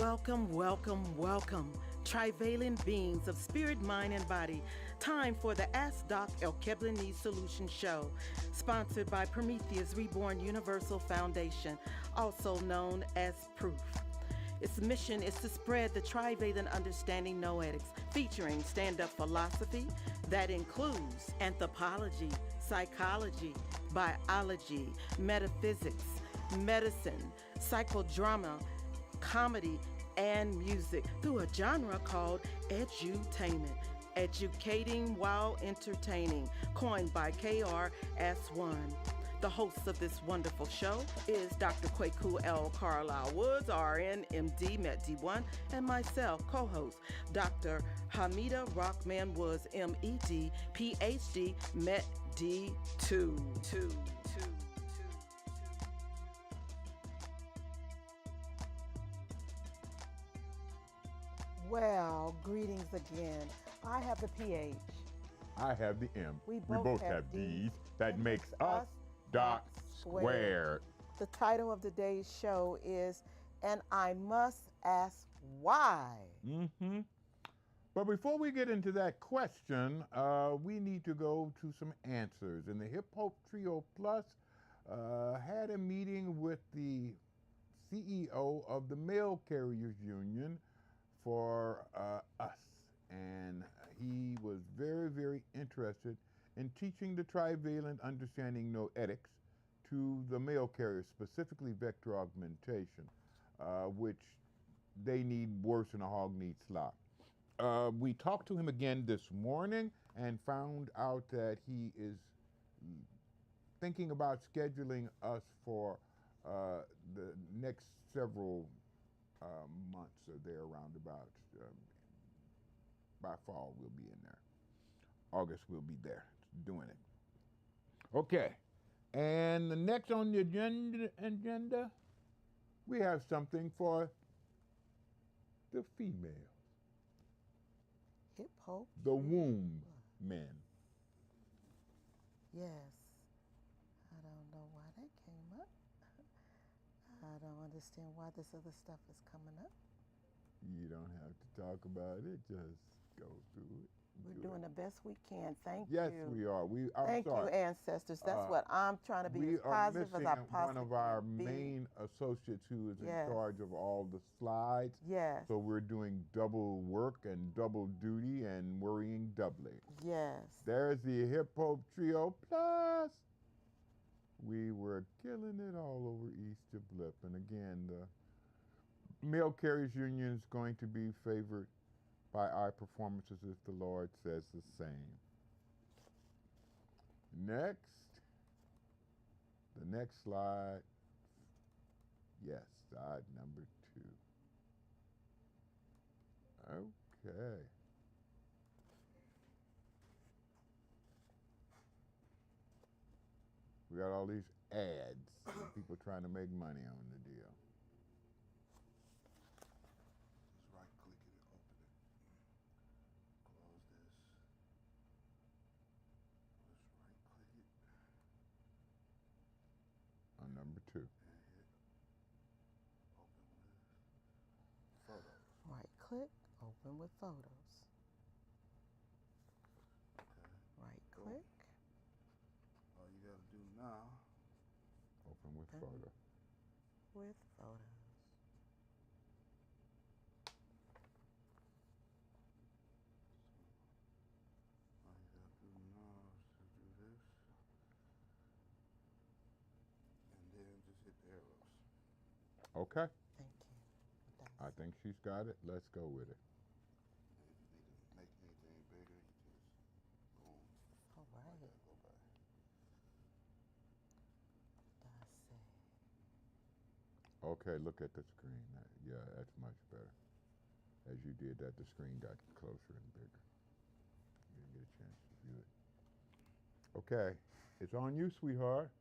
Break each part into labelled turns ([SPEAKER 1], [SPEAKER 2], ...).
[SPEAKER 1] Welcome, welcome, welcome, trivalent beings of spirit, mind, and body. Time for the Ask Doc Alkebulanese Solutions Show, sponsored by Prometheus Reborn Universal Foundation, also known as Proof. Its mission is to spread the trivalent understanding noetics, featuring stand-up philosophy that includes anthropology, psychology, biology, metaphysics, medicine, psychodrama, comedy, and music through a genre called edutainment, educating while entertaining, coined by KRS-One. The host of this wonderful show is Dr. Kwaku L. Carlisle Woods, RN, MD, MED-D1, and myself, co-host, Dr. Hamida Rockman Woods, MED, PhD, MED-D2. Well, greetings again. I have the PH.
[SPEAKER 2] I have the M.
[SPEAKER 1] We both have
[SPEAKER 2] D's. That makes us Doc Squared.
[SPEAKER 1] The title of today's show is And I Must Ask Why.
[SPEAKER 2] But before we get into that question, we need to go to some answers. And the Hip Hop Trio Plus had a meeting with the CEO of the Mail Carriers Union for us. And he was very, very interested in teaching the trivalent understanding noetics to the mail carriers, specifically vector augmentation, which they need worse than a hog needs slop. We talked to him again this morning and found out that he is thinking about scheduling us for the next several months or there roundabout. By fall we'll be in there. August we'll be there doing it. Okay, and the next on the agenda, we have something for the female.
[SPEAKER 1] Hip hop?
[SPEAKER 2] The womb men.
[SPEAKER 1] Yes. I don't know why that came up. I don't understand why this other stuff is coming up.
[SPEAKER 2] You don't have to talk about it, just go through it.
[SPEAKER 1] We're doing the best we can. Thank you.
[SPEAKER 2] Yes, we are.
[SPEAKER 1] Thank you, ancestors. That's what I'm trying to be as positive as I possibly can.
[SPEAKER 2] One of our main associates who is in charge of all the slides.
[SPEAKER 1] Yes.
[SPEAKER 2] So we're doing double work and double duty and worrying doubly.
[SPEAKER 1] Yes.
[SPEAKER 2] There's the Hip Hop Trio Plus. We were killing it all over Easter Blip. And again, the Mail Carriers Union is going to be favored by our performances if the Lord says the same. Next, the next slide. Yes, slide number 2. Okay. We got all these ads, people trying to make money on the deal.
[SPEAKER 3] Just right click it and open it. Close this. Just right click it.
[SPEAKER 2] On number 2.
[SPEAKER 3] And hit open with photos.
[SPEAKER 1] Right click, open with photos.
[SPEAKER 3] Okay.
[SPEAKER 1] Right click.
[SPEAKER 3] All you gotta do now.
[SPEAKER 2] Open with photo.
[SPEAKER 1] With photos.
[SPEAKER 3] All you gotta do now is to do this. And then just hit the arrows.
[SPEAKER 2] Okay.
[SPEAKER 1] Thank you.
[SPEAKER 2] I think she's got it. Let's go with it.
[SPEAKER 3] And if you need to make anything bigger, you just boom.
[SPEAKER 1] All right.
[SPEAKER 3] Go back.
[SPEAKER 2] Okay, look at the screen. Yeah, that's much better. As you did that, the screen got closer and bigger. You didn't get a chance to view it. Okay, it's on you, sweetheart.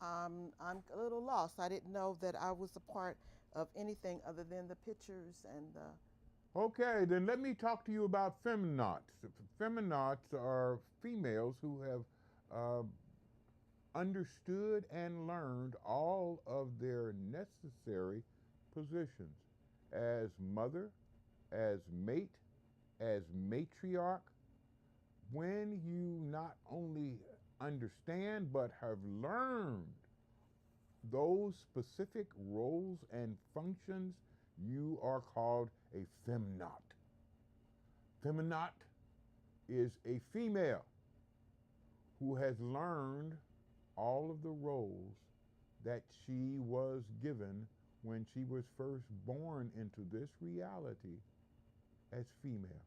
[SPEAKER 1] I'm a little lost. I didn't know that I was a part of anything other than the pictures and the...
[SPEAKER 2] Okay, then let me talk to you about feminauts. Feminauts are females who have understood and learned all of their necessary positions as mother, as mate, as matriarch. When you not only understand but have learned those specific roles and functions, you are called a feminat. Feminat is a female who has learned all of the roles that she was given when she was first born into this reality as female.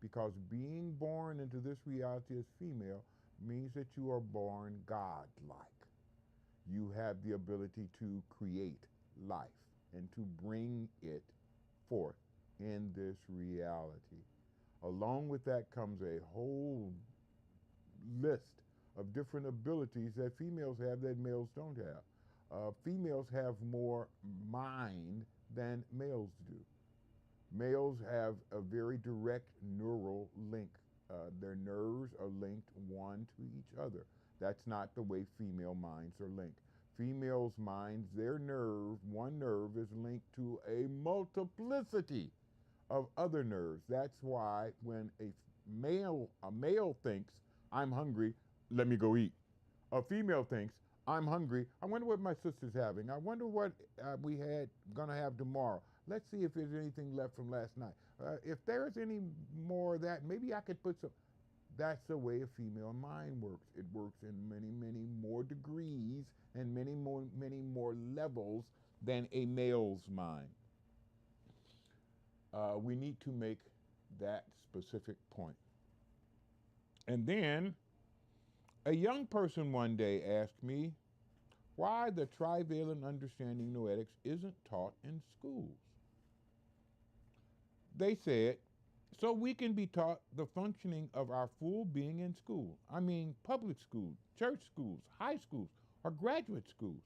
[SPEAKER 2] Because being born into this reality as female means that you are born godlike. You have the ability to create life and to bring it forth in this reality. Along with that comes a whole list of different abilities that females have that males don't have. Females have more mind than males do. Males have a very direct neural link. Their nerves are linked one to each other. That's not the way female minds are linked. Females' minds, their nerve, one nerve is linked to a multiplicity of other nerves. That's why when a male thinks, I'm hungry, let me go eat. A female thinks, I'm hungry, I wonder what my sister's having. I wonder what we had gonna have tomorrow. Let's see if there's anything left from last night. If there's any more of that, maybe I could put some. That's the way a female mind works. It works in many, many more degrees and many more levels than a male's mind. We need to make that specific point. And then a young person one day asked me why the trivalent understanding noetics isn't taught in schools. They said, so we can be taught the functioning of our full being in school. I mean, public schools, church schools, high schools, or graduate schools.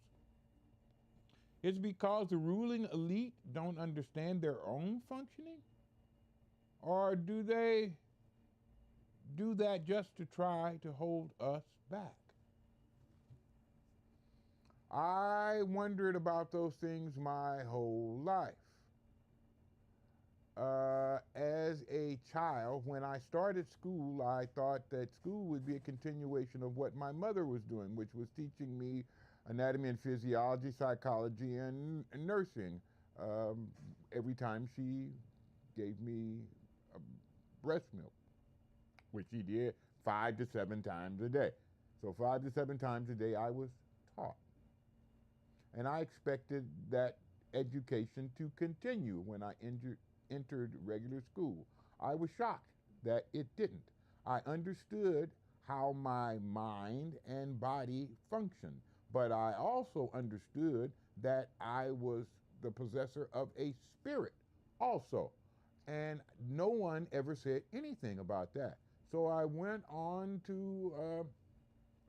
[SPEAKER 2] It's because the ruling elite don't understand their own functioning? Or do they do that just to try to hold us back? I wondered about those things my whole life. As a child, when I started school, I thought that school would be a continuation of what my mother was doing, which was teaching me anatomy and physiology, psychology, and nursing. Every time she gave me breast milk, which she did 5 to 7 times a day. So 5 to 7 times a day I was taught. And I expected that education to continue when I entered regular school. I was shocked that it didn't. I understood how my mind and body functioned, but I also understood that I was the possessor of a spirit also. And no one ever said anything about that. So I went on to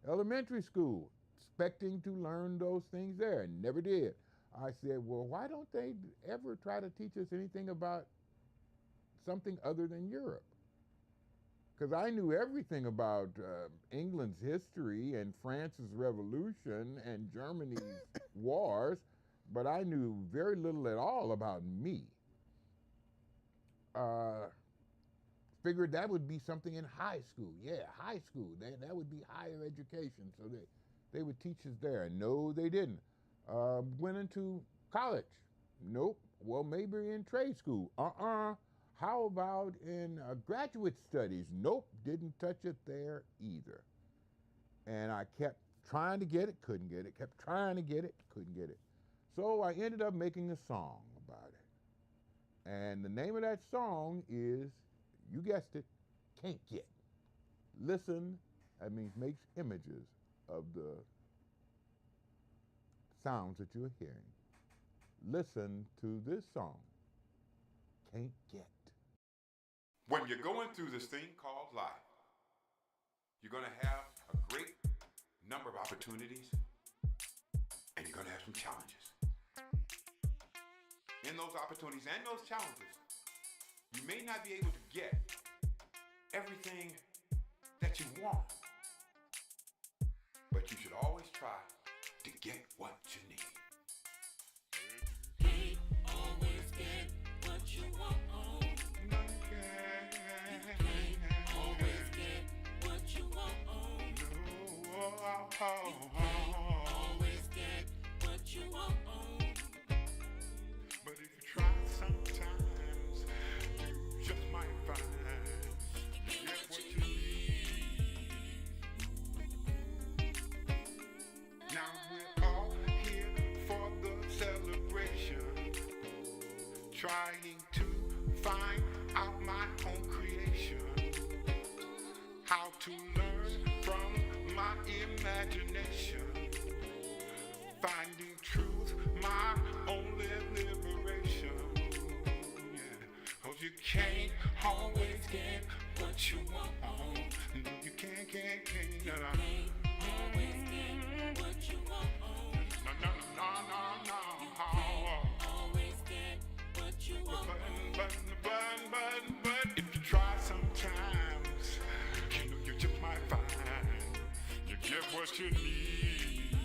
[SPEAKER 2] elementary school, expecting to learn those things there, and never did. I said, well, why don't they ever try to teach us anything about something other than Europe? Because I knew everything about England's history and France's revolution and Germany's wars, but I knew very little at all about me. Figured that would be something in high school. Yeah, high school. That would be higher education. So they would teach us there. No, they didn't. Went into college. Nope. Well, maybe in trade school. How about in graduate studies? Nope, didn't touch it there either. And I kept trying to get it, couldn't get it. Kept trying to get it, couldn't get it. So I ended up making a song about it. And the name of that song is, you guessed it, Can't Get. Listen, that means makes images of the sounds that you're hearing. Listen to this song, Can't Get.
[SPEAKER 4] When you're going through this thing called life, you're going to have a great number of opportunities, and you're going to have some challenges. In those opportunities and those challenges, you may not be able to get everything that you want, but you should always try to get what you need.
[SPEAKER 5] Can't always get what you want.
[SPEAKER 4] No, you can't.
[SPEAKER 5] Can't always get what you want. Always get what you want.
[SPEAKER 4] But if you try sometimes, you just might find you get what you need. Now we're all here for the celebration, trying to find out my own creation, how to learn from my imagination, finding truth, my only liberation. Yeah. 'Cause you can't always get what you want. No, you can't. No, no.
[SPEAKER 5] Always get what you want.
[SPEAKER 4] No, no, no, no, no.
[SPEAKER 5] Always get what you want.
[SPEAKER 4] But if you try sometimes, you know you just might find you get what you need.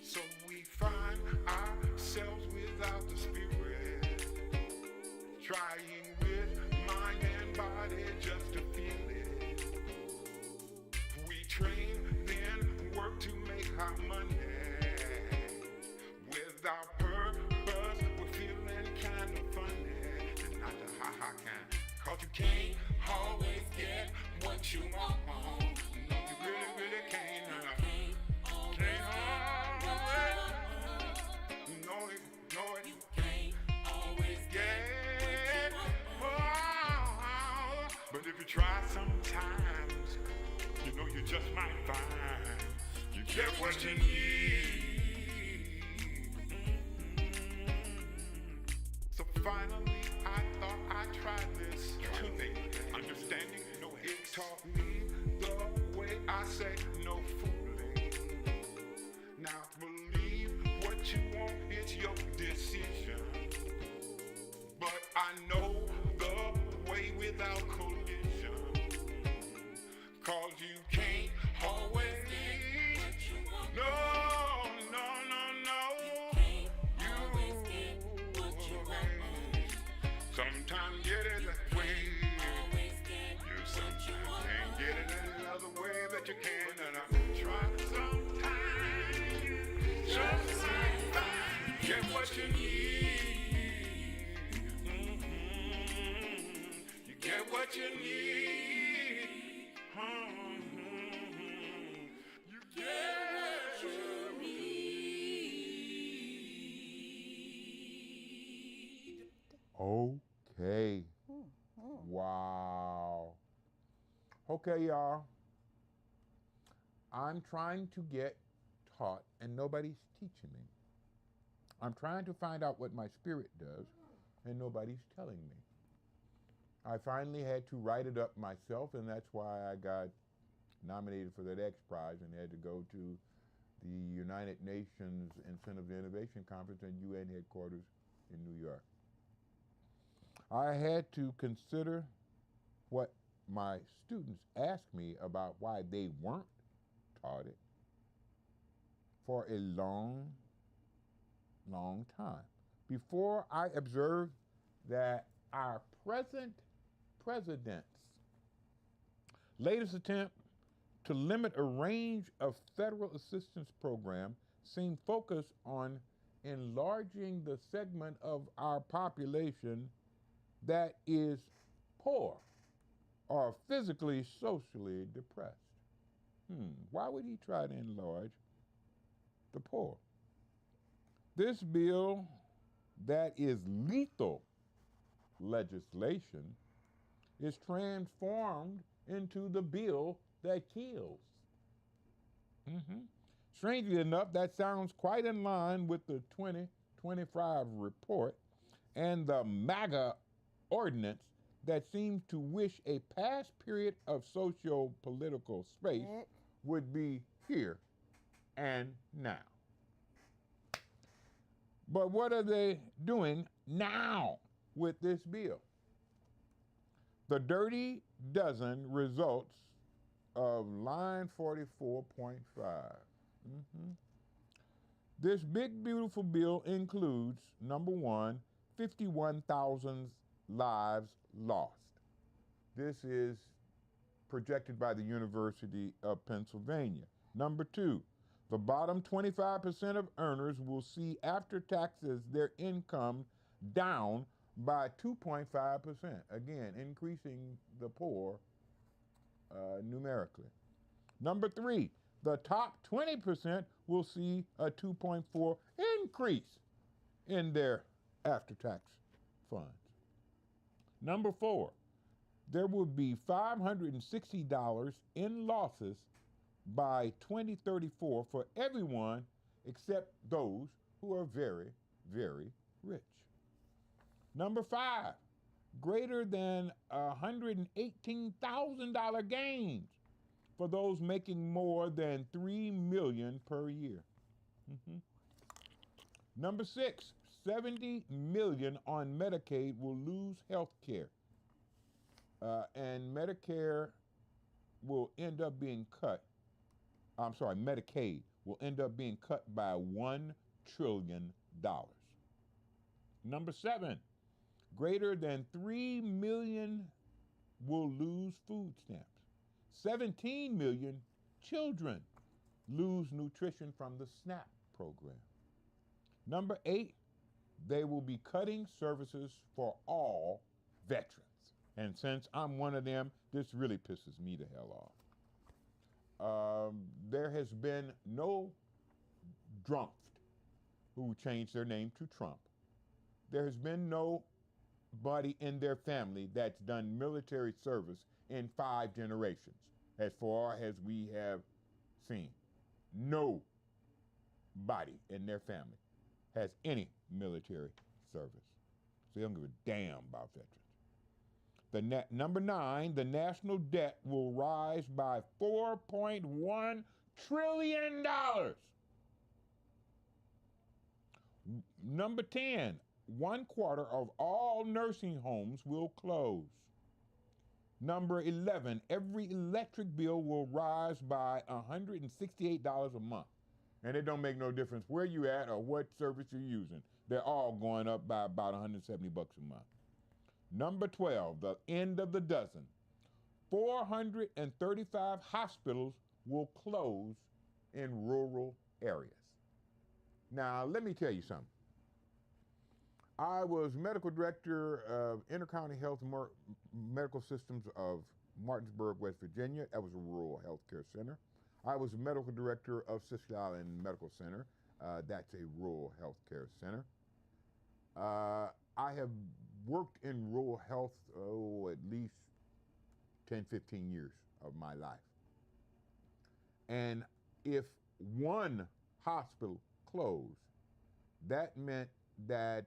[SPEAKER 4] So we find ourselves without the spirit, trying with mind and body just to feel it. We train, then work to make our money. Without purpose, we're feeling kind of funny. And not the ha-ha kind. 'Cause you can't always get what you want. No, you really, really can't. But if you try sometimes, you know you just might find you get what you need. So finally, I thought I'd try this today. Understanding, you know, it taught me the way I say no fooling. Now believe what you want, it's your decision. But I know the way without collision. 'Cause you can't always. No, no, no, no. You sometimes get it that way. You sometimes can't get it any other way that you can. And I try sometimes. Just get what you need. You get what you need. You get what you need.
[SPEAKER 2] Okay. Wow. Okay, y'all. I'm trying to get taught and nobody's teaching me. I'm trying to find out what my spirit does and nobody's telling me. I finally had to write it up myself, and that's why I got nominated for that X Prize and had to go to the United Nations Incentive to Innovation Conference and UN headquarters in New York. I had to consider what my students asked me about why they weren't taught it for a long, long time. Before I observed that our present president's latest attempt to limit a range of federal assistance programs seemed focused on enlarging the segment of our population that is poor or physically, socially depressed. Why would he try to enlarge the poor? This bill that is lethal legislation is transformed into the bill that kills. Strangely enough, that sounds quite in line with the 2025 report and the MAGA ordinance that seems to wish a past period of socio-political space would be here and now. But what are they doing now with this bill? The dirty dozen results of line 44.5. Mhm. This big, beautiful bill includes, number one, 51,000 lives lost. This is projected by the University of Pennsylvania. Number two, the bottom 25% of earners will see after taxes their income down by 2.5%. Again, increasing the poor numerically. Number three, the top 20% will see a 2.4 increase in their after-tax funds. Number four, there will be $560 in losses by 2034 for everyone except those who are very, very rich. Number five, greater than $118,000 gains for those making more than $3 million per year. Mhm. Number six, 70 million on Medicaid will lose health care. And Medicare will end up being cut. Medicaid will end up being cut by $1 trillion. Number seven, greater than 3 million will lose food stamps. 17 million children lose nutrition from the SNAP program. Number eight, they will be cutting services for all veterans. And since I'm one of them, this really pisses me the hell off. There has been no Drumpf who changed their name to Trump. There has been nobody in their family that's done military service in 5 generations, as far as we have seen. Nobody in their family has any military service. So they don't give a damn about veterans. Number 9, the national debt will rise by $4.1 trillion. Number 10, 1/4 of all nursing homes will close. Number 11, every electric bill will rise by $168 a month. And it don't make no difference where you at or what service you're using. They're all going up by about $170 a month. Number 12, the end of the dozen. 435 hospitals will close in rural areas. Now, let me tell you something. I was medical director of Intercounty Health Medical Systems of Martinsburg, West Virginia. That was a rural healthcare center. I was medical director of Siskiyou Island Medical Center. That's a rural healthcare center. I have worked in rural health, at least 10, 15 years of my life. And if one hospital closed, that meant that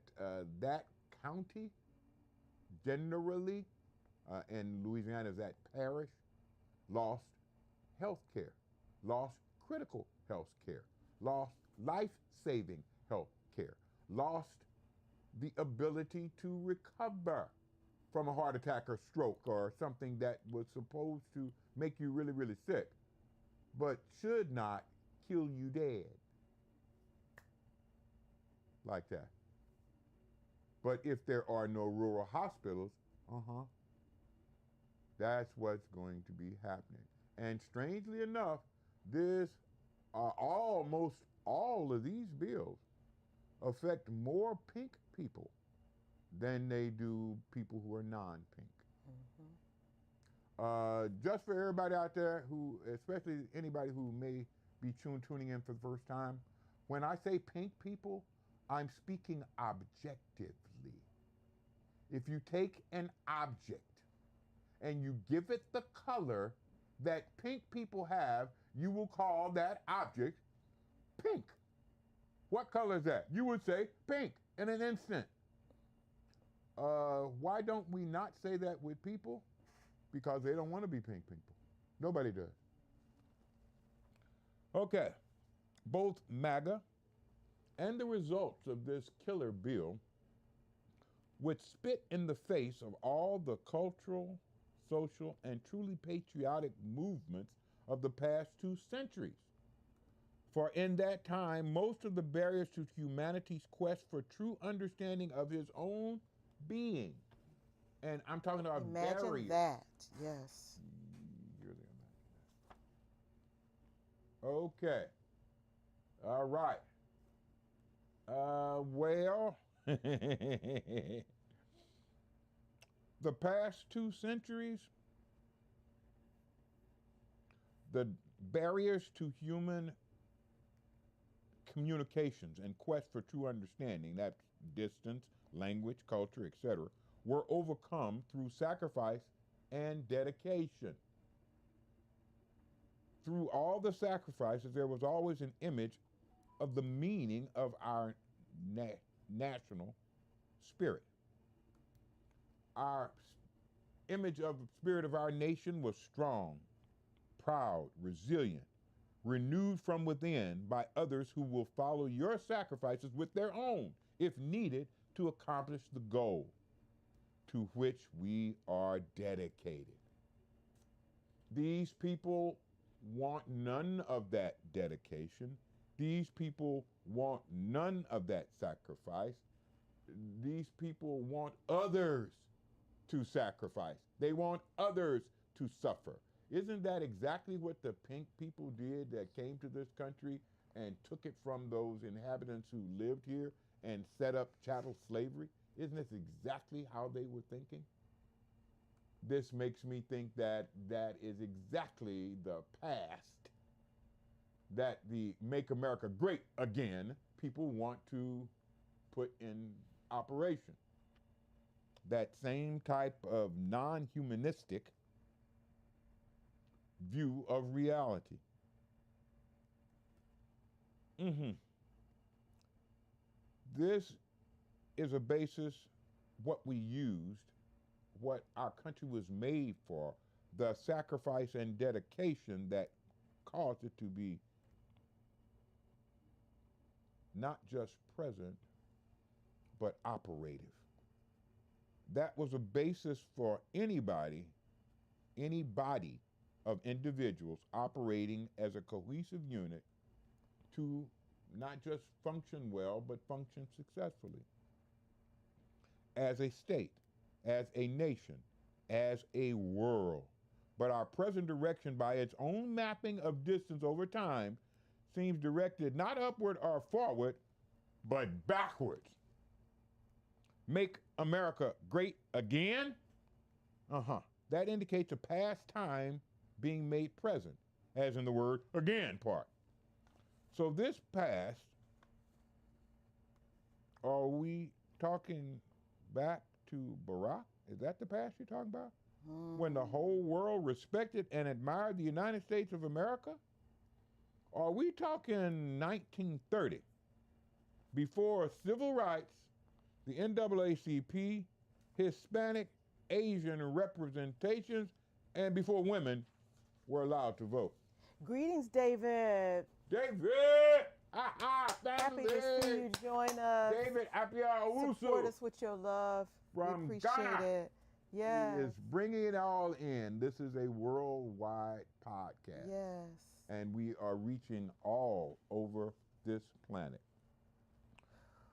[SPEAKER 2] that county, generally, in Louisiana, that parish, lost health care, lost critical health care, lost life-saving health care, lost the ability to recover from a heart attack or stroke or something that was supposed to make you really, really sick, but should not kill you dead. Like that. But if there are no rural hospitals, that's what's going to be happening. And strangely enough, almost all of these bills affect more pink people than they do people who are non-pink. Just for everybody out there who, especially anybody who may be tuning in for the first time, when I say pink people, I'm speaking objectively. If you take an object and you give it the color that pink people have, you will call that object pink. What color is that? You would say pink in an instant. Why don't we not say that with people? Because they don't want to be pink people. Nobody does. Okay, both MAGA and the results of this killer bill would spit in the face of all the cultural, social, and truly patriotic movements of the past 2 centuries. For in that time, most of the barriers to humanity's quest for true understanding of his own being, and I'm talking about
[SPEAKER 1] Imagine
[SPEAKER 2] barriers.
[SPEAKER 1] that. Yes.
[SPEAKER 2] Really imagine that. Okay. All right. Well, the past 2 centuries, the barriers to human communications and quest for true understanding, that distance, language, culture, etc., were overcome through sacrifice and dedication. Through all the sacrifices, there was always an image of the meaning of our national spirit. Our image of the spirit of our nation was strong, proud, resilient, renewed from within by others who will follow your sacrifices with their own, if needed, to accomplish the goal to which we are dedicated. These people want none of that dedication. These people want none of that sacrifice. These people want others to sacrifice. They want others to suffer. Isn't that exactly what the pink people did that came to this country and took it from those inhabitants who lived here and set up chattel slavery? Isn't this exactly how they were thinking? This makes me think that that is exactly the past that the Make America Great Again people want to put in operation. That same type of non-humanistic view of reality. This is a basis, what we used, what our country was made for, the sacrifice and dedication that caused it to be not just present, but operative. That was a basis for anybody, any body of individuals operating as a cohesive unit to not just function well, but function successfully. As a state, as a nation, as a world. But our present direction, by its own mapping of distance over time, seems directed not upward or forward, but backwards. Make America great again? That indicates a past time being made present, as in the word again part. So this past, are we talking back to Barack? Is that the past you're talking about? When the whole world respected and admired the United States of America? Or are we talking 1930, before civil rights, the NAACP, Hispanic, Asian representations, and before women were allowed to vote?
[SPEAKER 1] Greetings, David.
[SPEAKER 2] David!
[SPEAKER 1] Happy to see you join us.
[SPEAKER 2] David Apia
[SPEAKER 1] Support us with your love.
[SPEAKER 2] from
[SPEAKER 1] we appreciate
[SPEAKER 2] Ghana.
[SPEAKER 1] it. Yes.
[SPEAKER 2] He is bringing it all in. This is a worldwide podcast.
[SPEAKER 1] Yes.
[SPEAKER 2] And we are reaching all over this planet.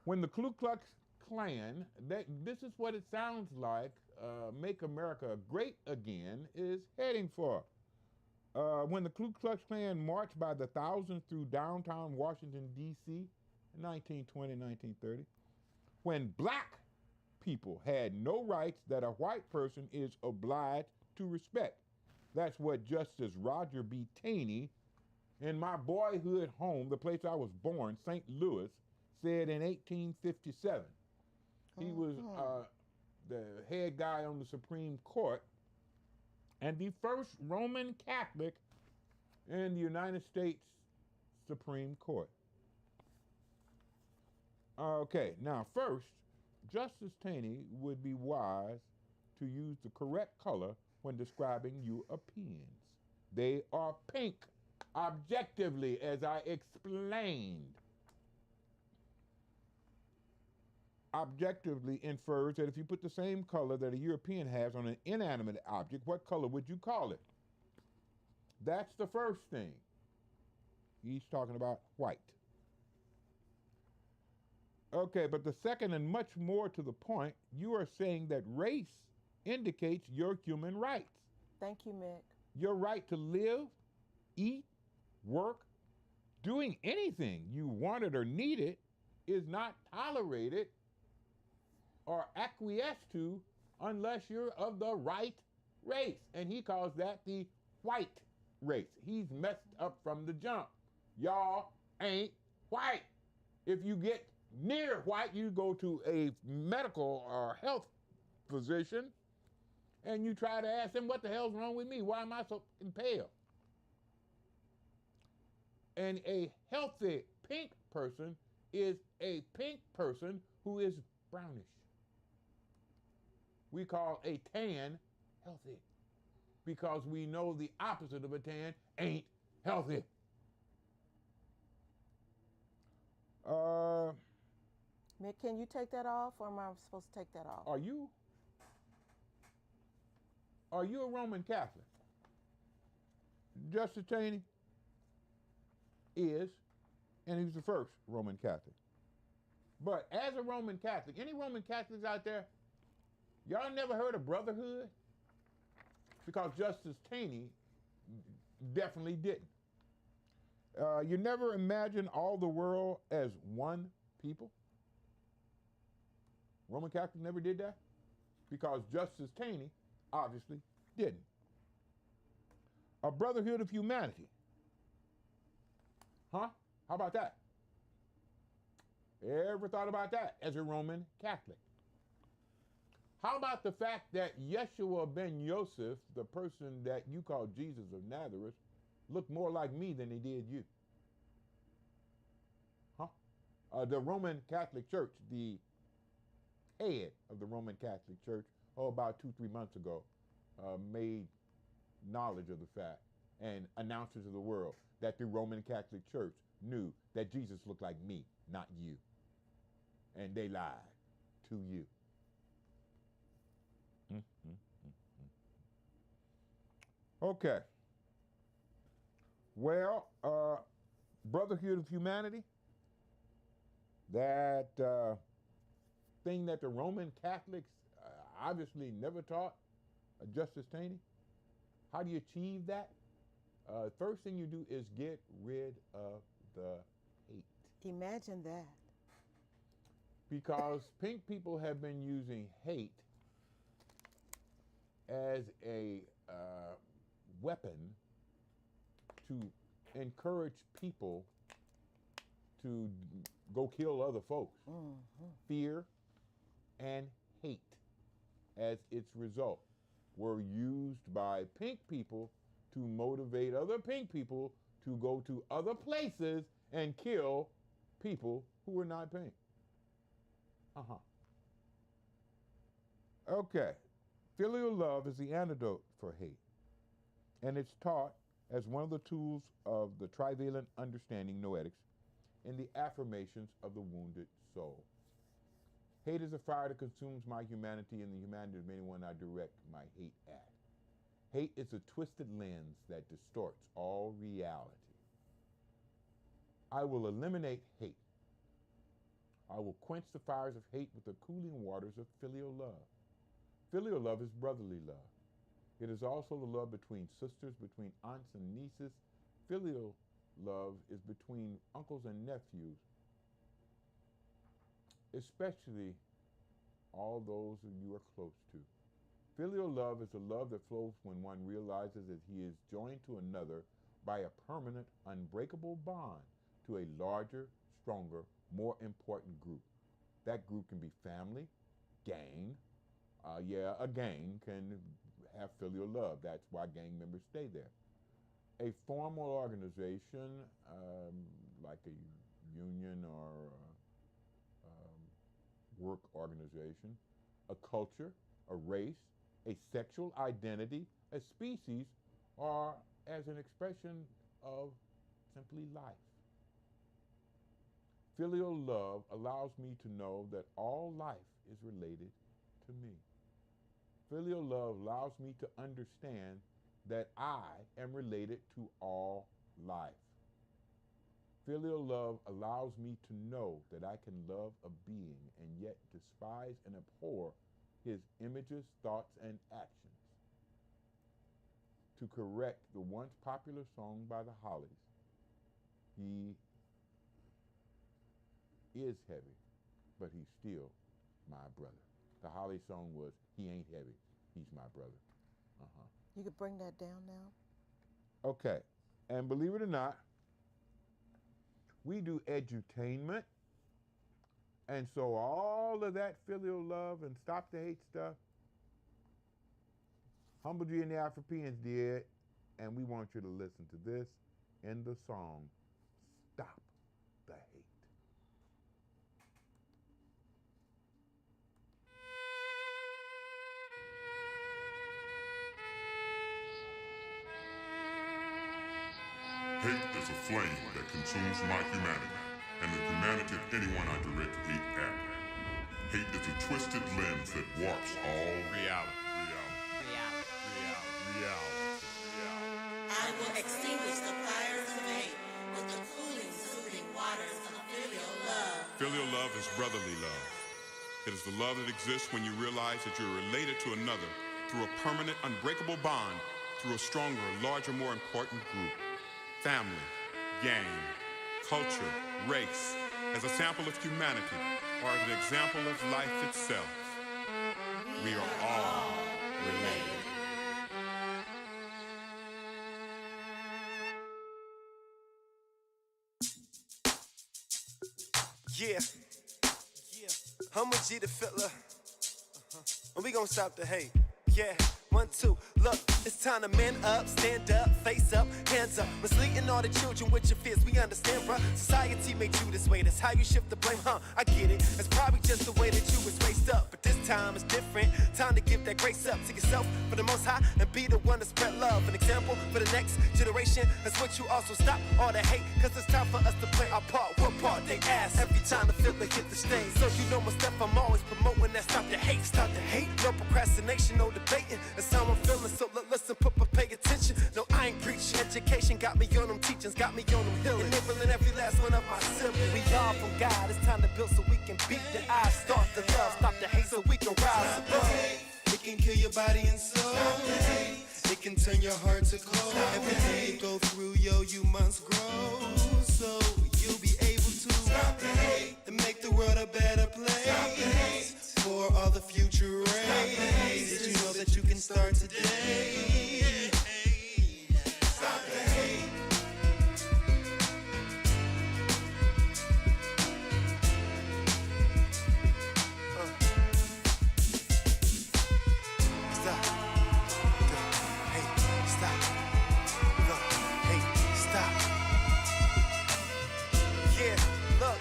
[SPEAKER 2] When the Ku Klux Klan, this is what it sounds like, Make America Great Again is heading for. When the Ku Klux Klan marched by the thousands through downtown Washington, D.C. in 1920, 1930, when black people had no rights that a white person is obliged to respect. That's what Justice Roger B. Taney, in my boyhood home, the place I was born, St. Louis, said in 1857. He was the head guy on the Supreme Court and the first Roman Catholic in the United States Supreme Court. Okay, now first, Justice Taney would be wise to use the correct color when describing Europeans. They are pink, objectively, as I explained. Objectively infers that if you put the same color that a European has on an inanimate object, what color would you call it? That's the first thing. He's talking about white. Okay, but the second and much more to the point, you are saying that race indicates your human rights.
[SPEAKER 1] Thank you, Mick.
[SPEAKER 2] Your right to live, eat, work, doing anything you wanted or needed is not tolerated or acquiesced to unless you're of the right race. And he calls that the white race. He's messed up from the jump. Y'all ain't white. If you get near white, you go to a medical or health physician and you try to ask him, what the hell's wrong with me? Why am I so pale? And a healthy pink person is a pink person who is brownish. We call a tan healthy because we know the opposite of a tan ain't healthy.
[SPEAKER 1] Mick, can you take that off, or am I supposed to take that off?
[SPEAKER 2] Are you a Roman Catholic? Justice Cheney is, and he was the first Roman Catholic. But as a Roman Catholic, any Roman Catholics out there, y'all never heard of brotherhood? Because Justice Cheney definitely didn't. You never imagine all the world as one people? Roman Catholic never did that? Because Justice Cheney obviously didn't. A brotherhood of humanity. Huh? How about that? Ever thought about that as a Roman Catholic? How about the fact that Yeshua ben Yosef, the person that you call Jesus of Nazareth, looked more like me than he did you? Huh? The Roman Catholic Church, the head of the Roman Catholic Church, about 2-3 months ago, made knowledge of the fact and announced to the world that the Roman Catholic Church knew that Jesus looked like me, not you. And they lied to you. Okay. Well, brotherhood of humanity, that thing that the Roman Catholics obviously never taught Justice Cheney. How do you achieve that? First thing you do is get rid of the hate.
[SPEAKER 1] Imagine that.
[SPEAKER 2] Because pink people have been using hate as a weapon to encourage people to go kill other folks. Fear and hate as its result were used by pink people to motivate other pink people to go to other places and kill people who were not pink. Okay. Filial love is the antidote for hate, and it's taught as one of the tools of the trivalent understanding noetics in the affirmations of the wounded soul. Hate is a fire that consumes my humanity and the humanity of anyone I direct my hate at. Hate is a twisted lens that distorts all reality. I will eliminate hate. I will quench the fires of hate with the cooling waters of filial love. Filial love is brotherly love. It is also the love between sisters, between aunts and nieces. Filial love is between uncles and nephews, especially all those who you are close to. Filial love is a love that flows when one realizes that he is joined to another by a permanent, unbreakable bond to a larger, stronger, more important group. That group can be family, gang. A gang can have filial love. That's why gang members stay there. A formal organization, like a union or work organization, a culture, a race, a sexual identity, a species, or as an expression of simply life. Filial love allows me to know that all life is related to me. Filial love allows me to understand that I am related to all life. Filial love allows me to know that I can love a being and yet despise and abhor his images, thoughts, and actions. To correct the once popular song by the Hollies, he is heavy, but he's still my brother. The Holly song was, he ain't heavy, he's my brother.
[SPEAKER 1] You could bring that down now.
[SPEAKER 2] Okay, and believe it or not, we do edutainment, and so all of that filial love and stop the hate stuff, Humble G and the Afropeans did, and we want you to listen to this in the song, Stop the Hate.
[SPEAKER 4] Hate is a flame that consumes my humanity, and the humanity of anyone I direct hate at. Hate is a twisted lens that warps all reality.
[SPEAKER 5] I will extinguish the fires of hate with the cooling, soothing waters of filial love.
[SPEAKER 4] Filial love is brotherly love. It is the love that exists when you realize that you're related to another through a permanent, unbreakable bond, through a stronger, larger, more important group. Family, gang, culture, race, as a sample of humanity, or as an example of life itself. We are all related.
[SPEAKER 6] Yeah. Humble G the fiddler. And we gon' stop the hate. Yeah. 1, 2, look, it's time to man up, stand up, face up, hands up. Misleading all the children with your fears, we understand, bruh. Society made you this way, that's how you shift the blame, huh? I get it, it's probably just the way that you was raised up. But this time it's different, time to give that grace up to yourself for the most high and be the one to spread love. An example for the next generation, that's what you also stop all the hate. Cause it's time for us to play our part, what part they ask every time the fiddler hit the stage. So you know my step, I'm always promoting that stop the hate, stop the hate. No procrastination, no debating. That's how I'm feeling, so listen, pay attention. No, I ain't preaching. Education got me on them teachings, got me on them healing. Enabling every last one of my siblings. We all from God, it's time to build so we can beat the odds. Start the love, stop the hate so we can rise above.
[SPEAKER 7] It can kill your body and soul. It can turn your heart to cold. Every day you go through, yo, you must grow. So you'll be able to stop the hate and make the world a better place for all the future race. Did you know that you can start today? Stop the hate. Stop the hate. Stop the hate. Stop. Yeah, look.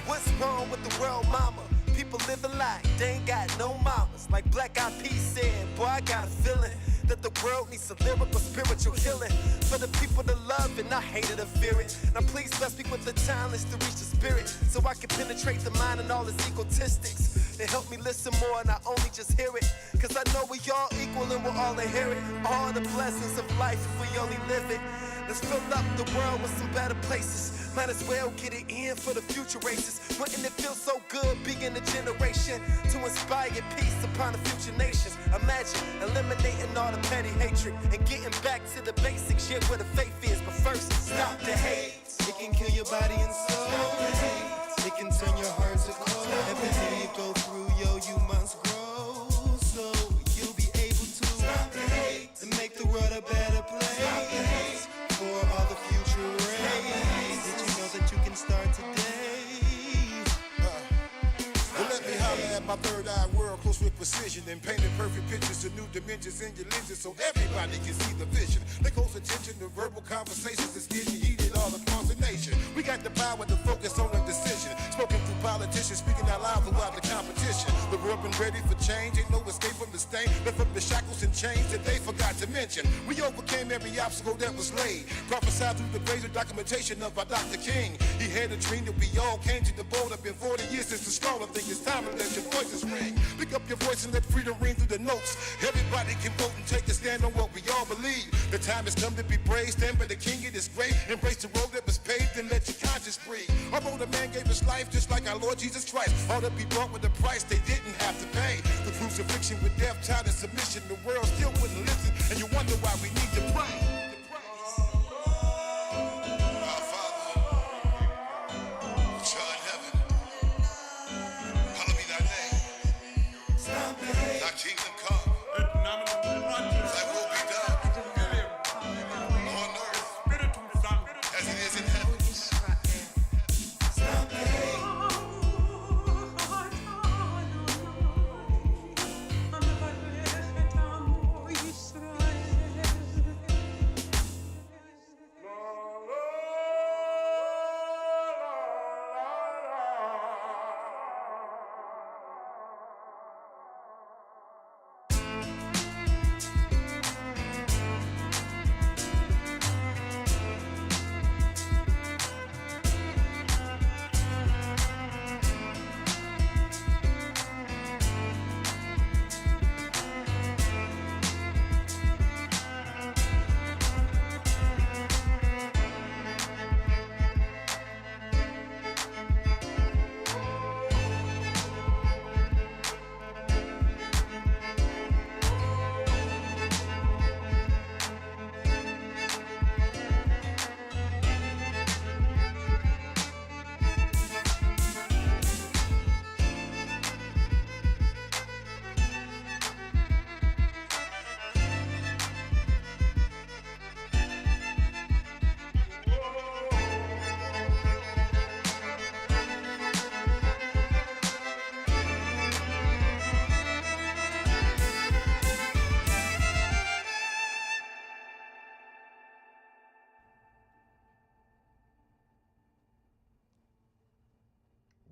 [SPEAKER 7] What's wrong with the world, mama? People living like they ain't got no mamas. Like Black Eyed Peas said, boy, I got a feeling that the world needs a lyrical, spiritual healing for the people to love and not hate it or fear it. Now please bless me with the talents to reach the spirit, so I can penetrate the mind and all its egotistics. And help me listen more and not only just hear it. Cause I know we all equal and we'll all inherit all the blessings of life if we only live it. Let's fill up the world with some better places. Might as well get it in for the future races. Wouldn't it feel so good being a generation to inspire peace upon the future nations? Imagine eliminating all the petty hatred and getting back to the basics, yeah, where the faith is. But first, stop the hate. It can kill your body and soul. It can turn your heart to cold. Every day you go through, yo, you must grow. So you'll be able to stop the hate and make the world a better place for all the future race. Did you know that you can start today?
[SPEAKER 3] Well, let me holler at my third eye world close with precision and painting perfect pictures of new dimensions in your lenses so everybody can see the vision. That calls attention to verbal conversations that's getting heated all across the nation. We got the power to focus on a decision. Spoken through politicians, speaking out loud throughout the competition. The world been ready for change, ain't no escape from the stain. Left from the shackles and chains that they forgot to mention. We overcame every obstacle that was laid. Prophesied through the graves of documentation of our Dr. King. He had a dream that we all came to the border. Been 40 years since the storm. I think it's time to let your voices ring. Pick up your voice and let freedom ring through the notes. Everybody can vote and take a stand on what we all believe. The time has come to be brave. Stand by the king, it is great. Embrace the road that was paved and let your conscience breathe. Although the man gave his life just like our Lord Jesus Christ, all to be bought with a price they didn't have to pay. The crucifixion with death, tied in submission. The world still wouldn't listen, and you wonder why we need to pray. Our Father, which art in heaven, hallowed be thy name. Thy kingdom come, thy will be done on earth as it is in heaven.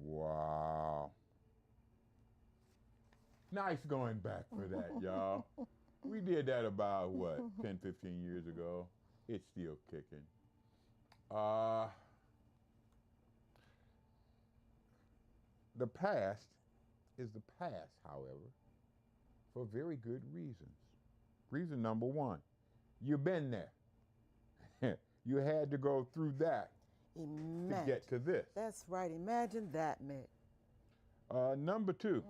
[SPEAKER 2] Wow. Nice going back for that, y'all. We did that about, what, 10, 15 years ago. It's still kicking. The past is the past, however, for very good reasons. Reason number one, you've been there. You had to go through that to get to this.
[SPEAKER 1] That's right. Imagine that, Mick.
[SPEAKER 2] Number two,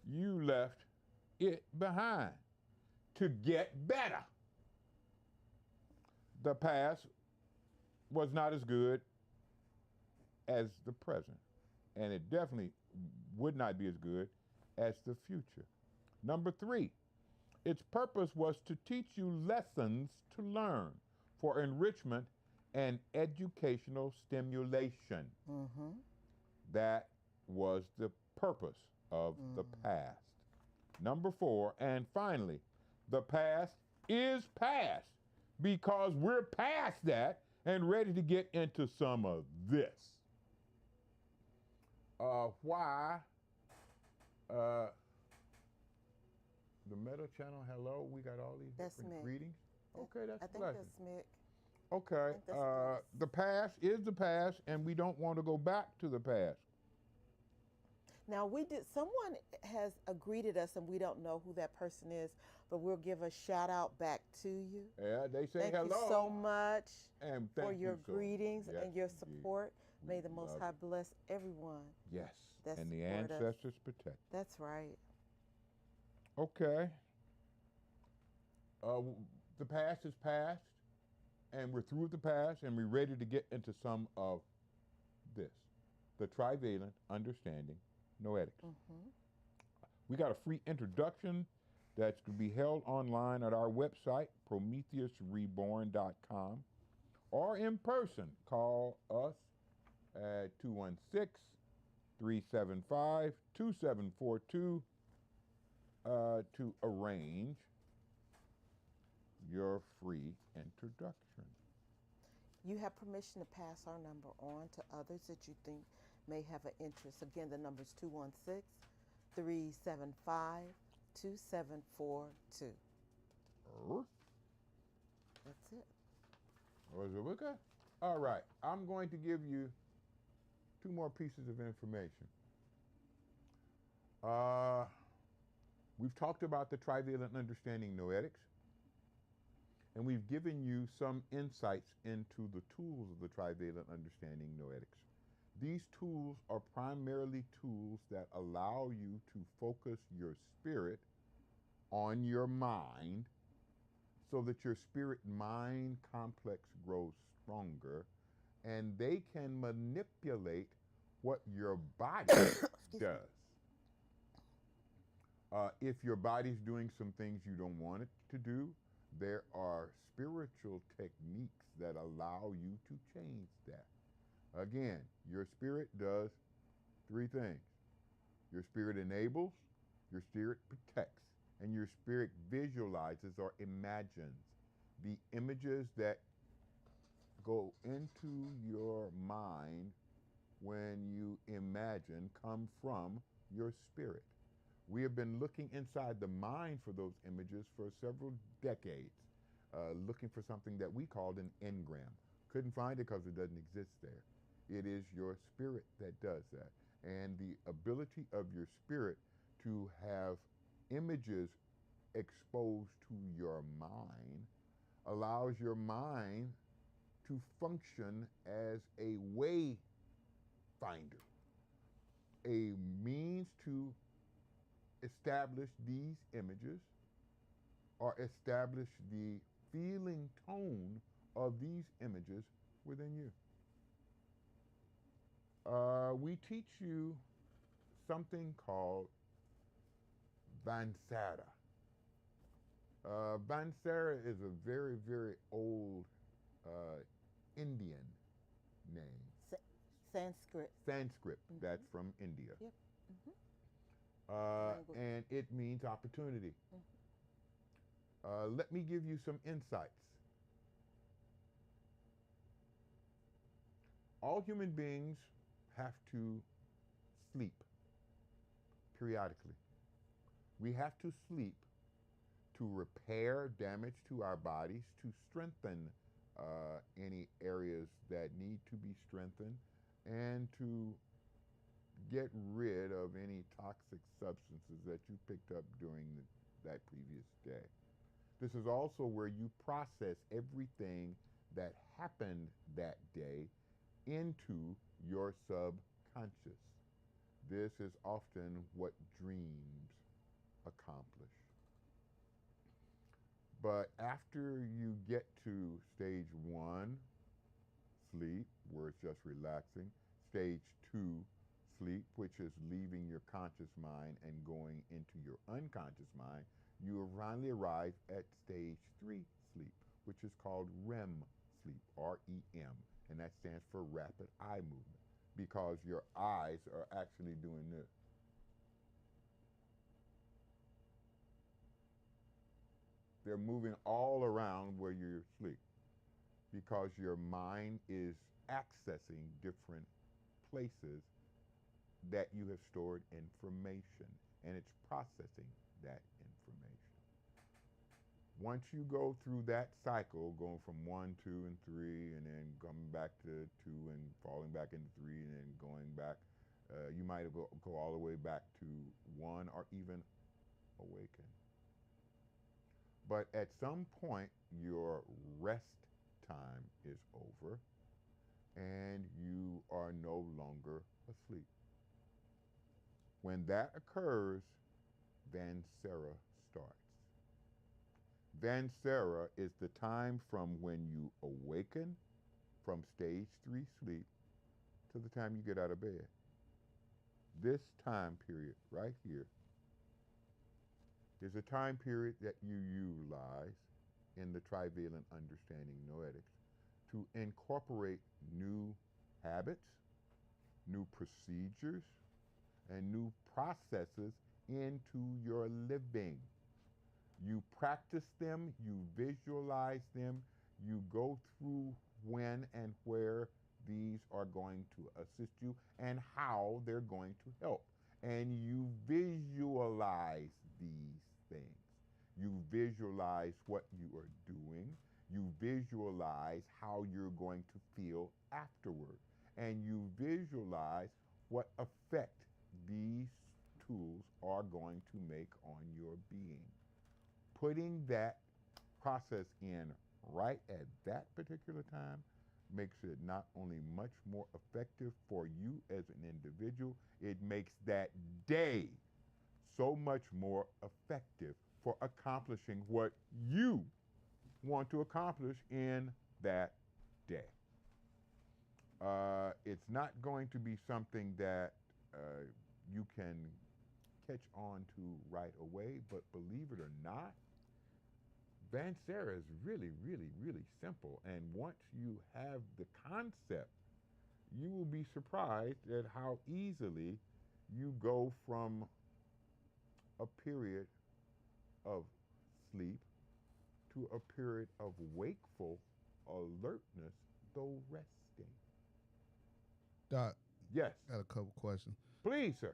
[SPEAKER 2] you left it behind to get better. The past was not as good as the present, and it definitely would not be as good as the future. Number three, its purpose was to teach you lessons to learn for enrichment and educational stimulation. That was the purpose of the past. Number four, and finally, the past is past because we're past that and ready to get into some of this. Why the Meta Channel, hello, we got all these different greetings. Okay, that's
[SPEAKER 1] I think
[SPEAKER 2] pleasant.
[SPEAKER 1] that's Mick.
[SPEAKER 2] Okay, the past is the past, and we don't want to go back to the past.
[SPEAKER 1] Now, someone has greeted us, and we don't know who that person is, but we'll give a shout out back to you.
[SPEAKER 2] Yeah, they say
[SPEAKER 1] Thank
[SPEAKER 2] hello.
[SPEAKER 1] you so much
[SPEAKER 2] And
[SPEAKER 1] for
[SPEAKER 2] thank
[SPEAKER 1] your
[SPEAKER 2] you so
[SPEAKER 1] greetings
[SPEAKER 2] yes,
[SPEAKER 1] and your
[SPEAKER 2] indeed.
[SPEAKER 1] support. May the Most
[SPEAKER 2] love
[SPEAKER 1] High
[SPEAKER 2] it.
[SPEAKER 1] bless everyone.
[SPEAKER 2] Yes,
[SPEAKER 1] that
[SPEAKER 2] and the
[SPEAKER 1] support us.
[SPEAKER 2] ancestors protect.
[SPEAKER 1] That's right.
[SPEAKER 2] Okay. The past is past, and we're through with the past, and we're ready to get into some of this. The trivalent understanding noetics. We got a free introduction that's going to be held online at our website, prometheusreborn.com, or in person. Call us at 216-375-2742 to arrange your free introduction.
[SPEAKER 1] You have permission to pass our number on to others that you think may have an interest. Again, the number is 216 375 2742. That's it.
[SPEAKER 2] Was it okay? All right. I'm going to give you 2 more pieces of information. We've talked about the trivalent understanding noetics, and we've given you some insights into the tools of the trivalent understanding noetics. These tools are primarily tools that allow you to focus your spirit on your mind so that your spirit-mind complex grows stronger, and they can manipulate what your body does. If your body's doing some things you don't want it to do, there are spiritual techniques that allow you to change that. Again, your spirit does 3 things. Your spirit enables, your spirit protects, and your spirit visualizes or imagines. The images that go into your mind when you imagine come from your spirit. We have been looking inside the mind for those images for several decades, looking for something that we called an engram. Couldn't find it because it doesn't exist there. It is your spirit that does that. And the ability of your spirit to have images exposed to your mind allows your mind to function as a way finder, a means to establish these images or establish the feeling tone of these images within you. We teach you something called Vansara. Vansara is a very, very old Indian name.
[SPEAKER 1] Sanskrit.
[SPEAKER 2] Sanskrit, that's from India.
[SPEAKER 1] Yep.
[SPEAKER 2] And it means opportunity. Let me give you some insights. All human beings have to sleep periodically. We have to sleep to repair damage to our bodies, to strengthen any areas that need to be strengthened, and to get rid of any toxic substances that you picked up during that previous day. This is also where you process everything that happened that day into your subconscious. This is often what dreams accomplish. But after you get to stage 1, sleep, where it's just relaxing, stage 2, sleep, which is leaving your conscious mind and going into your unconscious mind, you finally arrive at stage 3, sleep, which is called REM sleep, R-E-M, and that stands for rapid eye movement, because your eyes are actually doing this. They're moving all around where you're asleep, because your mind is accessing different places that you have stored information, and it's processing that information. Once you go through that cycle, going from 1, 2, and 3, and then coming back to 2 and falling back into 3, and then going back, you might go all the way back to 1 or even awaken. But at some point, your rest time is over, and you are no longer asleep. When that occurs, Vansara starts. Vansara is the time from when you awaken from stage 3 sleep to the time you get out of bed. This time period right here is a time period that you utilize in the trivalent understanding noetics to incorporate new habits, new procedures, and new processes into your living. You practice them, you visualize them, you go through when and where these are going to assist you and how they're going to help. And you visualize these things. You visualize what you are doing. You visualize how you're going to feel afterward. And you visualize what effect these tools are going to make on your being. Putting that process in right at that particular time makes it not only much more effective for you as an individual, it makes that day so much more effective for accomplishing what you want to accomplish in that day. It's not going to be something that you can catch on to right away, but believe it or not, Vansera is really, really, really simple. And once you have the concept, you will be surprised at how easily you go from a period of sleep to a period of wakeful alertness, though resting.
[SPEAKER 8] Doc,
[SPEAKER 2] Yes.
[SPEAKER 8] got a couple questions.
[SPEAKER 2] Please, sir.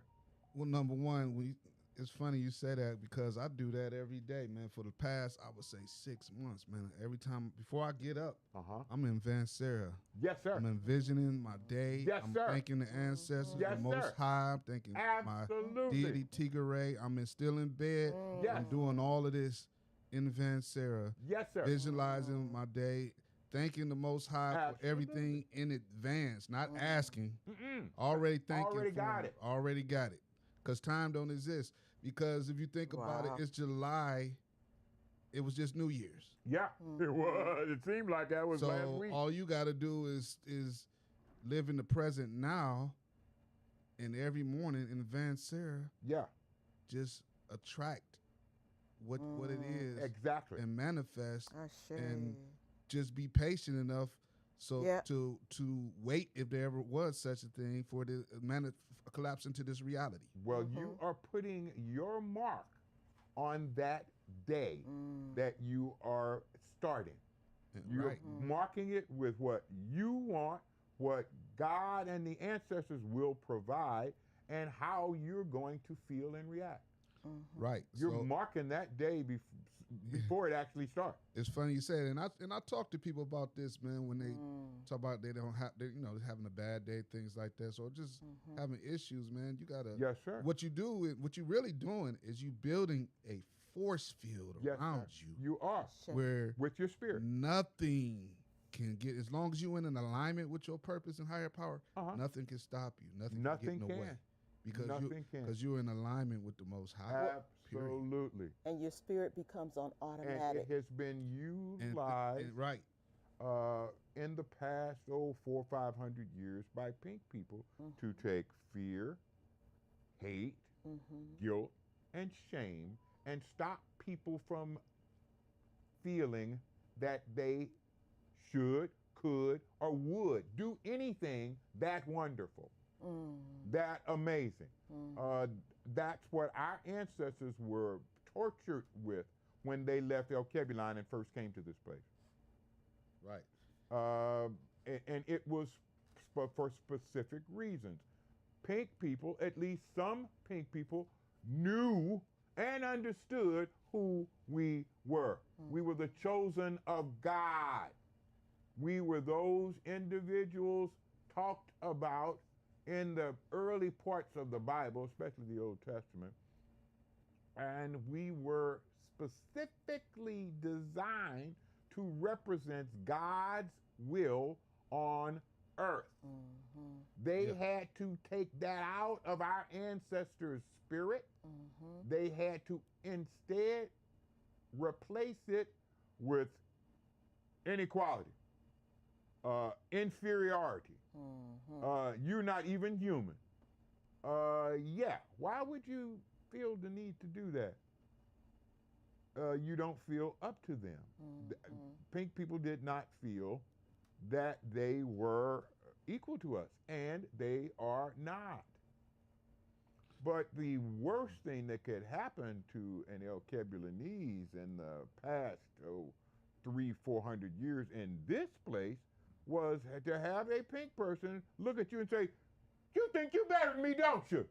[SPEAKER 8] Well, number one, it's funny you say that because I do that every day, man. For the past, I would say 6 months, man. Every time before I get up, I'm in Vansera.
[SPEAKER 2] Yes, sir.
[SPEAKER 8] I'm envisioning my day.
[SPEAKER 2] Yes,
[SPEAKER 8] I'm
[SPEAKER 2] sir.
[SPEAKER 8] thanking the ancestors,
[SPEAKER 2] Yes,
[SPEAKER 8] the Most
[SPEAKER 2] sir.
[SPEAKER 8] High. I'm thanking
[SPEAKER 2] Absolutely.
[SPEAKER 8] my deity Tigray. I'm still in bed.
[SPEAKER 2] Yes.
[SPEAKER 8] I'm doing all of this in Vansera.
[SPEAKER 2] Yes, sir.
[SPEAKER 8] Visualizing my day, thanking the Most High
[SPEAKER 2] Absolutely.
[SPEAKER 8] for everything in advance, not asking.
[SPEAKER 2] Mm-mm.
[SPEAKER 8] Already thanking
[SPEAKER 2] Already
[SPEAKER 8] for
[SPEAKER 2] got it.
[SPEAKER 8] Already got it. Because time don't exist. Because if you think about it, it's July. It was just New Year's.
[SPEAKER 2] Yeah, it was. It seemed like that was last
[SPEAKER 8] So
[SPEAKER 2] week.
[SPEAKER 8] all you got to do is live in the present now, and every morning in Vansera,
[SPEAKER 2] Yeah,
[SPEAKER 8] just attract what it is
[SPEAKER 2] exactly.
[SPEAKER 8] and manifest,
[SPEAKER 9] Ashe.
[SPEAKER 8] and just be patient enough to wait if there ever was such a thing for it to collapse into this reality.
[SPEAKER 2] Well, you are putting your mark on that day that you are starting. You're
[SPEAKER 8] Right.
[SPEAKER 2] marking it with what you want, what God and the ancestors will provide, and how you're going to feel and react.
[SPEAKER 8] Right.
[SPEAKER 2] You're
[SPEAKER 8] So
[SPEAKER 2] marking that day before it actually starts.
[SPEAKER 8] it's funny you say it, and I talk to people about this, man, when they talk about they don't have, they're having a bad day, things like that. So just having issues, man. You gotta.
[SPEAKER 2] Yes, sir.
[SPEAKER 8] What you really doing is you building a force field
[SPEAKER 2] Yes,
[SPEAKER 8] around
[SPEAKER 2] sir.
[SPEAKER 8] you,
[SPEAKER 2] You are
[SPEAKER 8] where
[SPEAKER 2] with your spirit.
[SPEAKER 8] nothing can get, as long as you're in an alignment with your purpose and higher power, nothing can stop you. Nothing can get in the way. Because
[SPEAKER 2] Nothing can.
[SPEAKER 8] you're in alignment with the Most High. Period.
[SPEAKER 2] Absolutely.
[SPEAKER 9] And your spirit becomes on
[SPEAKER 2] And
[SPEAKER 9] automatic.
[SPEAKER 2] it has been utilized
[SPEAKER 8] Right.
[SPEAKER 2] in the past, 400 or 500 years by pink people to take fear, hate, guilt, and shame and stop people from feeling that they should, could, or would do anything that wonderful, that amazing. That's what our ancestors were tortured with when they left Alkebulan and first came to this place.
[SPEAKER 8] Right.
[SPEAKER 2] And it was for specific reasons. Pink people, at least some pink people, knew and understood who we were. We were the chosen of God. We were those individuals talked about in the early parts of the Bible, especially the Old Testament. And we were specifically designed to represent God's will on earth. They had to take that out of our ancestors' spirit. They had to instead replace it with inequality, inferiority. You're not even human. Yeah, why would you feel the need to do that? You don't feel up to them. Pink people did not feel that they were equal to us, and they are not. But the worst thing that could happen to an Alkebulanese in the past 300-400 years in this place was to have a pink person look at you and say, "You think you better than me, don't you?"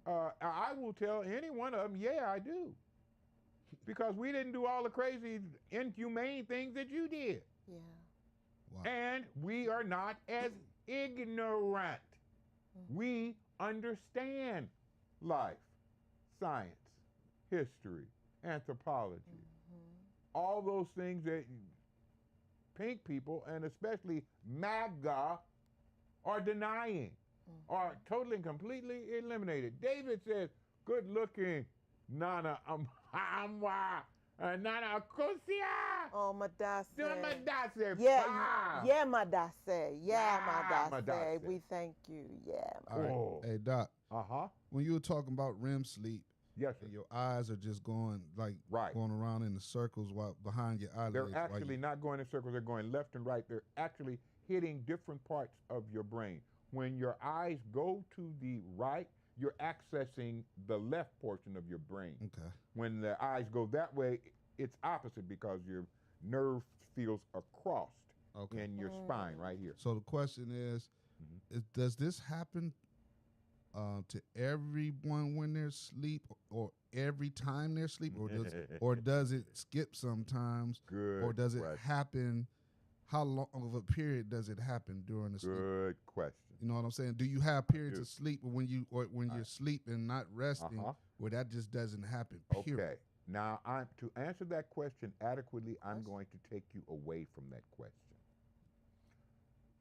[SPEAKER 2] I will tell any one of them, yeah, I do. Because we didn't do all the crazy, inhumane things that you did.
[SPEAKER 9] Yeah.
[SPEAKER 8] Wow.
[SPEAKER 2] And we are not as ignorant. We understand life, science, history, anthropology, all those things that pink people, and especially MAGA, are denying, are totally and completely eliminated. David says, good looking, Nana Amwa, Nana Kusia.
[SPEAKER 9] Oh, Madase.
[SPEAKER 2] Madase.
[SPEAKER 9] Yeah, Madase. Yeah, Madase.
[SPEAKER 2] Madase.
[SPEAKER 9] We thank you. Yeah.
[SPEAKER 8] All right.
[SPEAKER 2] Oh.
[SPEAKER 8] Hey, Doc.
[SPEAKER 2] Uh-huh.
[SPEAKER 8] When you were talking about REM sleep,
[SPEAKER 2] Yes, sir.
[SPEAKER 8] and your eyes are just going
[SPEAKER 2] Right.
[SPEAKER 8] going around in the circles while behind your eyelids.
[SPEAKER 2] They're actually not going in circles, they're going left and right. They're actually hitting different parts of your brain. When your eyes go to the right, you're accessing the left portion of your brain.
[SPEAKER 8] Okay.
[SPEAKER 2] When the eyes go that way, it's opposite because your nerve fields are crossed in your spine right here.
[SPEAKER 8] So the question is, does this happen to everyone when they're asleep, or every time they're asleep, or does it skip sometimes?
[SPEAKER 2] Good
[SPEAKER 8] Or does it
[SPEAKER 2] question.
[SPEAKER 8] happen? How long of a period does it happen during the sleep?
[SPEAKER 2] Good question.
[SPEAKER 8] You know what I'm saying? Do you have periods of sleep when you're asleep and not resting, where that just doesn't happen? Period.
[SPEAKER 2] Okay. Now, to answer that question adequately, I'm going to take you away from that question.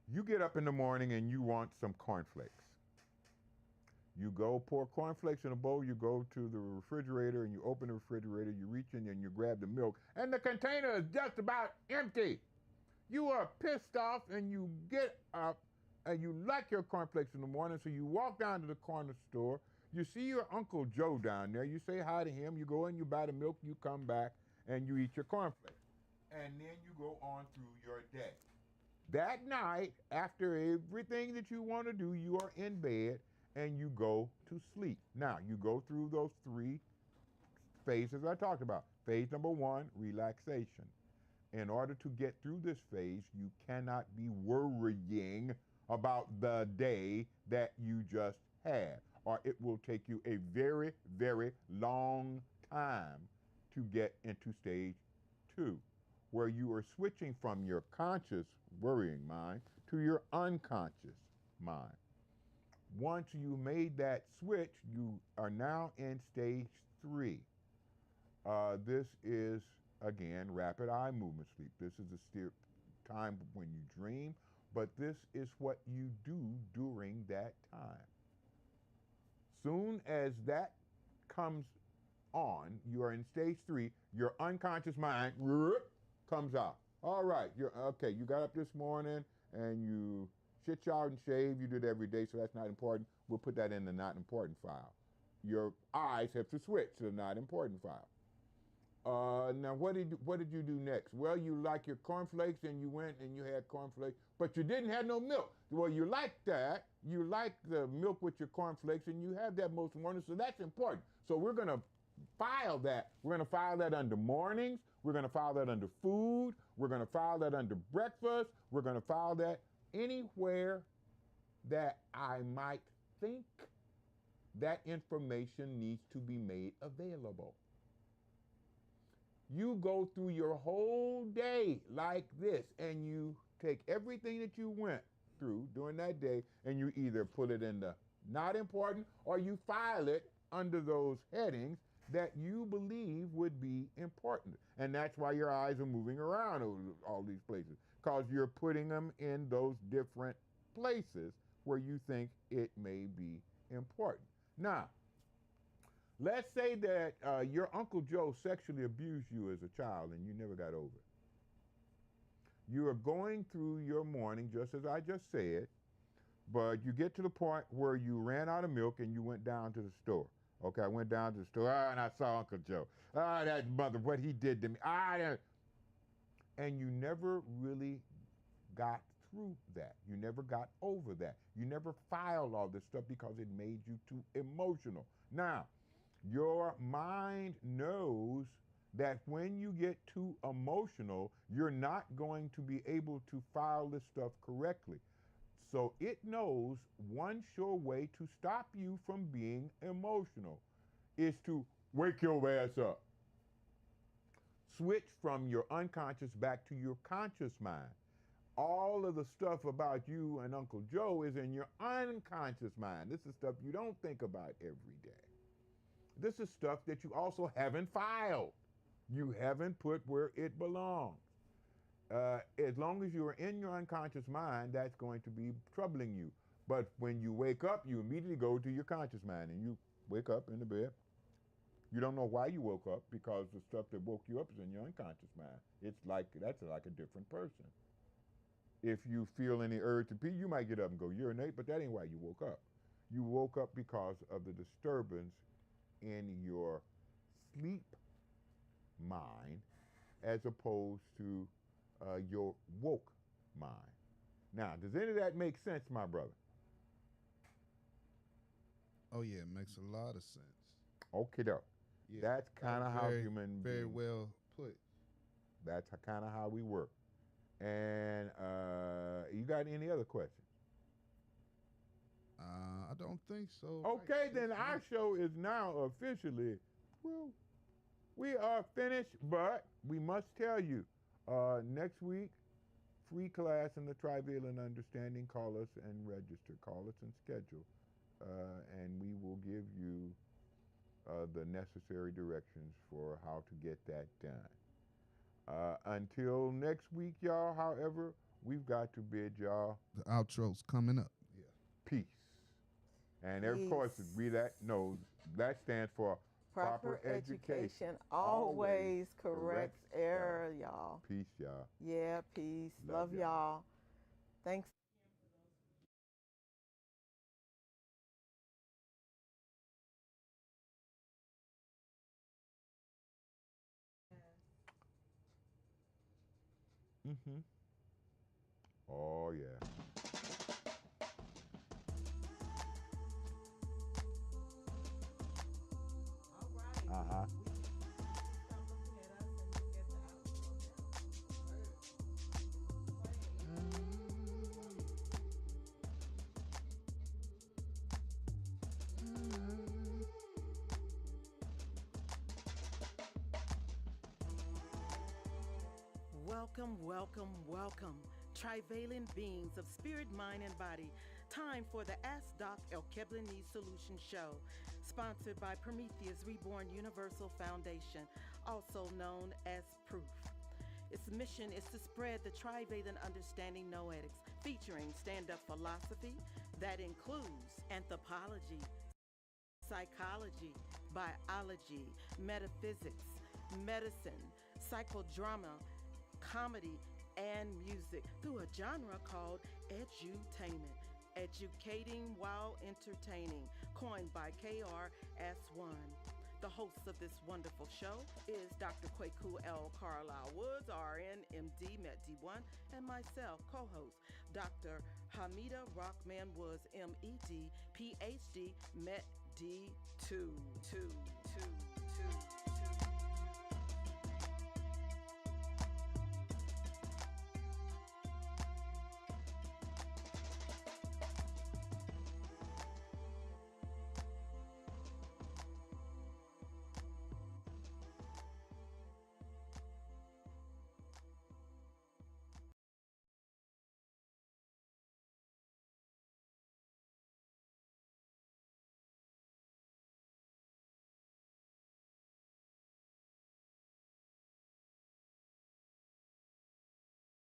[SPEAKER 2] You get up in the morning and you want some cornflakes. You go pour cornflakes in a bowl, you go to the refrigerator and you open the refrigerator, you reach in and you grab the milk, and the container is just about empty. You are pissed off and you get up and you like your cornflakes in the morning, so you walk down to the corner store, you see your Uncle Joe down there, you say hi to him, you go in, you buy the milk, you come back, and you eat your cornflakes. And then you go on through your day. That night, after everything that you want to do, you are in bed and you go to sleep. Now, you go through those 3 phases I talked about. Phase number 1, relaxation. In order to get through this phase, you cannot be worrying about the day that you just had, or it will take you a very, very long time to get into stage 2, where you are switching from your conscious worrying mind to your unconscious mind. Once you made that switch, you are now in stage 3. This is, again, rapid eye movement sleep. This is the time when you dream, but this is what you do during that time. Soon as that comes on, you are in stage 3, your unconscious mind comes out. All right, you got up this morning and you shit, shower, and shave. You do it every day, so that's not important. We'll put that in the not important file. Your eyes have to switch to the not important file. Now, what did you do next? Well, you like your cornflakes, and you went and you had cornflakes, but you didn't have no milk. Well, you like that. You like the milk with your cornflakes, and you have that most mornings, so that's important. So we're going to file that. We're going to file that under mornings. We're going to file that under food. We're going to file that under breakfast. We're going to file that anywhere that I might think that information needs to be made available. You go through your whole day like this, and you take everything that you went through during that day, and you either put it in the not important, or you file it under those headings that you believe would be important. And that's why your eyes are moving around all these places, because you're putting them in those different places where you think it may be important. Now, let's say that your Uncle Joe sexually abused you as a child and you never got over it. You are going through your morning, just as I just said, but you get to the point where you ran out of milk and you went down to the store. Okay, I went down to the store, and I saw Uncle Joe. That mother, what he did to me. And you never really got through that. You never got over that. You never filed all this stuff because it made you too emotional. Now, your mind knows that when you get too emotional, you're not going to be able to file this stuff correctly. So it knows one sure way to stop you from being emotional is to wake your ass up. Switch from your unconscious back to your conscious mind. All of the stuff about you and Uncle Joe is in your unconscious mind. This is stuff you don't think about every day. This is stuff that you also haven't filed. You haven't put where it belongs. As long as you are in your unconscious mind, that's going to be troubling you. But when you wake up, you immediately go to your conscious mind and you wake up in the bed. You don't know why you woke up because the stuff that woke you up is in your unconscious mind. That's like a different person. If you feel any urge to pee, you might get up and go urinate, but that ain't why you woke up. You woke up because of the disturbance in your sleep mind as opposed to your woke mind. Now, does any of that make sense, my brother?
[SPEAKER 8] Oh yeah, it makes a lot of sense.
[SPEAKER 2] Okay, though.
[SPEAKER 8] Yeah,
[SPEAKER 2] That's kind of how human
[SPEAKER 8] very
[SPEAKER 2] beings.
[SPEAKER 8] well put.
[SPEAKER 2] That's kind of how we work. And you got any other questions?
[SPEAKER 8] I don't think so.
[SPEAKER 2] Okay, then our show is now officially, well, we are finished, but we must tell you, next week, free class in the Trivalent Understanding. Call us and register. Call us and schedule. And we will give you the necessary directions for how to get that done. Until next week, y'all, however, we've got to bid y'all
[SPEAKER 8] The outro's coming up. Yeah.
[SPEAKER 2] peace. And of course, that stands for
[SPEAKER 9] Proper education always corrects error, y'all.
[SPEAKER 2] Peace, y'all.
[SPEAKER 9] Yeah, peace.
[SPEAKER 2] Love
[SPEAKER 9] Love y'all. Thanks.
[SPEAKER 2] Mm-hmm. Oh, yeah. Uh-huh.
[SPEAKER 1] Welcome, welcome, welcome, trivalent beings of spirit, mind, and body. Time for the Ask Doc Alkebulanese Solutions Show, sponsored by Prometheus Reborn Universal Foundation, also known as Proof. Its mission is to spread the trivalent understanding noetics, featuring stand-up philosophy that includes anthropology, psychology, biology, metaphysics, medicine, psychodrama, comedy, and music through a genre called edutainment, educating while entertaining, coined by KRS-One. The host of this wonderful show is Dr. Kwaku L. Carlisle Woods, RN, MD, MED-D1, and myself, co-host, Dr. Hamida Rockman Woods, MED, PhD, MED-D2.